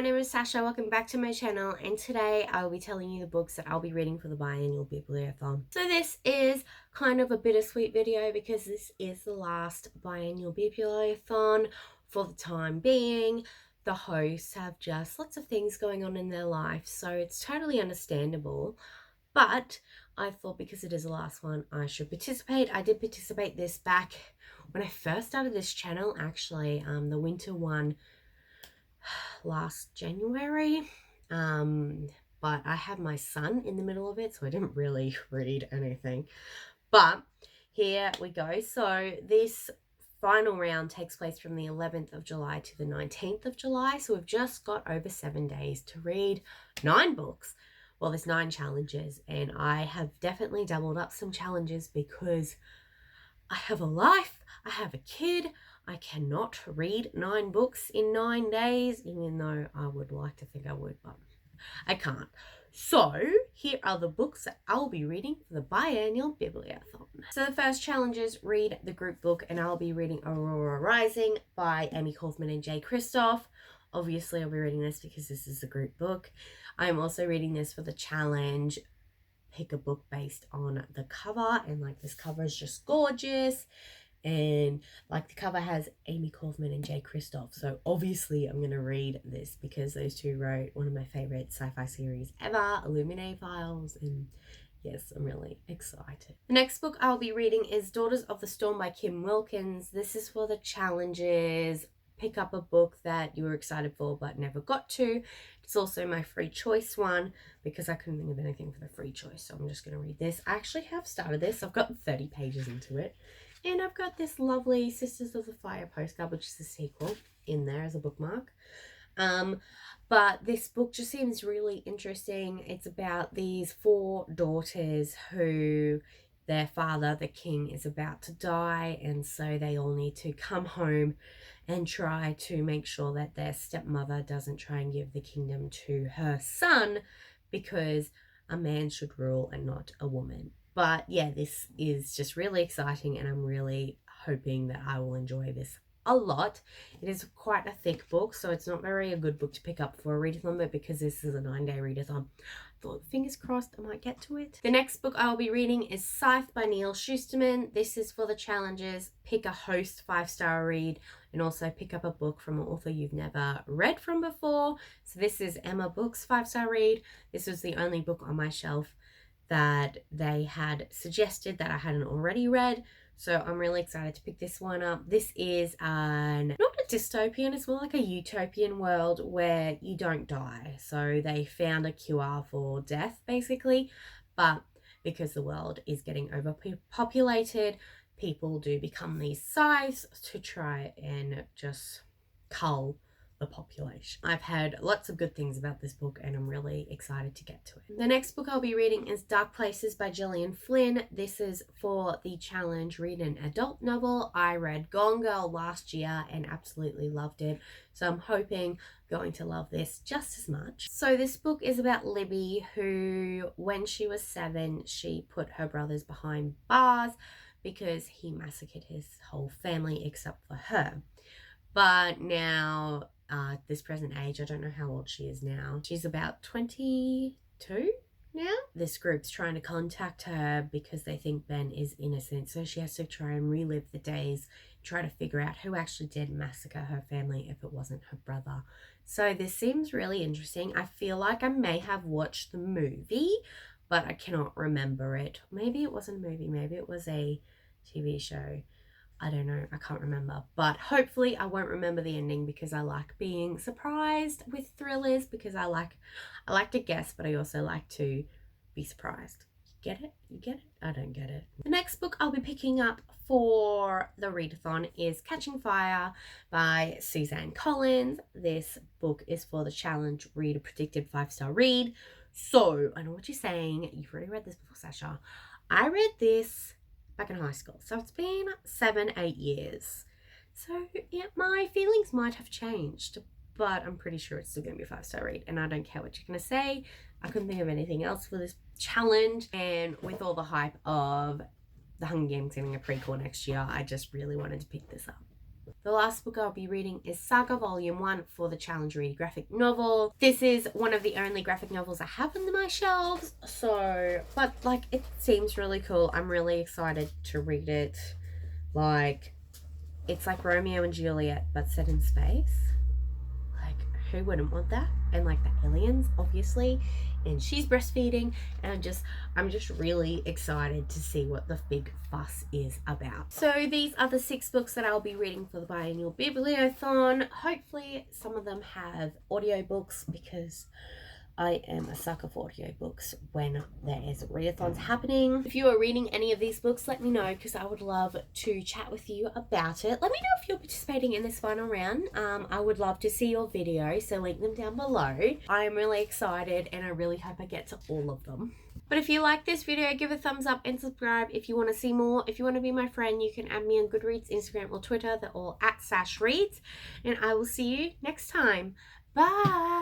my name is Sasha. Welcome back to my channel, and today I will be telling you the books that I'll be reading for the Biannual Bibliothon. So this is kind of a bittersweet video because this is the last Biannual Bibliothon for the time being. The hosts have just lots of things going on in their life, so it's totally understandable. But I thought because it is the last one, I should participate. I did participate this back when I first started this channel, actually, the winter one last January. But I had my son in the middle of it, so I didn't really read anything. But here we go. So this final round takes place from the 11th of July to the 19th of July. So we've just got over 7 days to read 9 books. Well, there's 9 challenges, and I have definitely doubled up some challenges because I have a life, I have a kid, I cannot read 9 books in 9 days, even though I would like to think I would, but I can't. So here are the books that I'll be reading for the Biannual Bibliothon. So the first challenge is read the group book, and I'll be reading Aurora Rising by Amy Kaufman and Jay Kristoff. Obviously, I'll be reading this because this is a group book. I'm also reading this for the challenge. Pick a book based on the cover, and like this cover is just gorgeous, and like the cover has Amy Kaufman and Jay Kristoff, so obviously I'm going to read this because those two wrote one of my favorite sci-fi series ever, Illuminae Files, and yes, I'm really excited. The next book I'll be reading is Daughters of the Storm by Kim Wilkins. This is for the challenges. Pick up a book that you were excited for but never got to. It's also my free choice one because I couldn't think of anything for the free choice, so I'm just going to read this. I actually have started this. I've got 30 pages into it, and I've got this lovely Sisters of the Fire postcard, which is the sequel, in there as a bookmark. But this book just seems really interesting. It's about these 4 daughters who their father, the king, is about to die, and so they all need to come home and try to make sure that their stepmother doesn't try and give the kingdom to her son, because a man should rule and not a woman. But yeah, this is just really exciting, and I'm really hoping that I will enjoy this a lot. It is quite a thick book, so it's not very a good book to pick up for a readathon, but because this is a 9-day readathon, I thought, fingers crossed, I might get to it. The next book I'll be reading is Scythe by Neil Shusterman. This is for the challenges. Pick a host 5-star read, and also pick up a book from an author you've never read from before. So this is Emma Books 5-star read. This was the only book on my shelf that they had suggested that I hadn't already read, so I'm really excited to pick this one up. This is not a dystopian, it's more like a utopian world where you don't die. So they found a cure for death, basically, but because the world is getting overpopulated, people do become these scythes to try and just cull the population. I've heard lots of good things about this book, and I'm really excited to get to it. The next book I'll be reading is Dark Places by Gillian Flynn. This is for the challenge Read an Adult Novel. I read Gone Girl last year and absolutely loved it, so I'm hoping going to love this just as much. So this book is about Libby, who when she was 7, she put her brothers behind bars because he massacred his whole family except for her. But now, at this present age, I don't know how old she is now. She's about 22 now. This group's trying to contact her because they think Ben is innocent. So she has to try and relive the days, try to figure out who actually did massacre her family if it wasn't her brother. So this seems really interesting. I feel like I may have watched the movie, but I cannot remember it. Maybe it wasn't a movie. Maybe it was a TV show. I don't know, I can't remember, but hopefully I won't remember the ending because I like being surprised with thrillers, because I like to guess, but I also like to be surprised. You get it? You get it? I don't get it. The next book I'll be picking up for the readathon is Catching Fire by Suzanne Collins. This book is for the challenge Read a Predicted 5-star read. So, I know what you're saying, you've already read this before, Sasha. I read this back in high school, so it's been 7-8 years, so yeah, my feelings might have changed, but I'm pretty sure it's still gonna be a 5-star read, and I don't care what you're gonna say. I couldn't think of anything else for this challenge, and with all the hype of the Hunger Games getting a prequel next year, I just really wanted to pick this up. The last book I'll be reading is Saga Volume 1 for the Challenge Read graphic novel. This is one of the only graphic novels I have on my shelves, but like, it seems really cool. I'm really excited to read it. Like, it's like Romeo and Juliet but set in space. Like, who wouldn't want that? And like the aliens, obviously, and she's breastfeeding, and I'm just really excited to see what the big fuss is about. So these are the 6 books that I'll be reading for the Biannual Bibliothon. Hopefully some of them have audiobooks, because I am a sucker for audiobooks when there is readathons happening. If you are reading any of these books, let me know, because I would love to chat with you about it. Let me know if you're participating in this final round. I would love to see your video, so link them down below. I am really excited, and I really hope I get to all of them. But if you like this video, give a thumbs up and subscribe if you want to see more. If you want to be my friend, you can add me on Goodreads, Instagram, or Twitter. They're all at sashreads. And I will see you next time. Bye!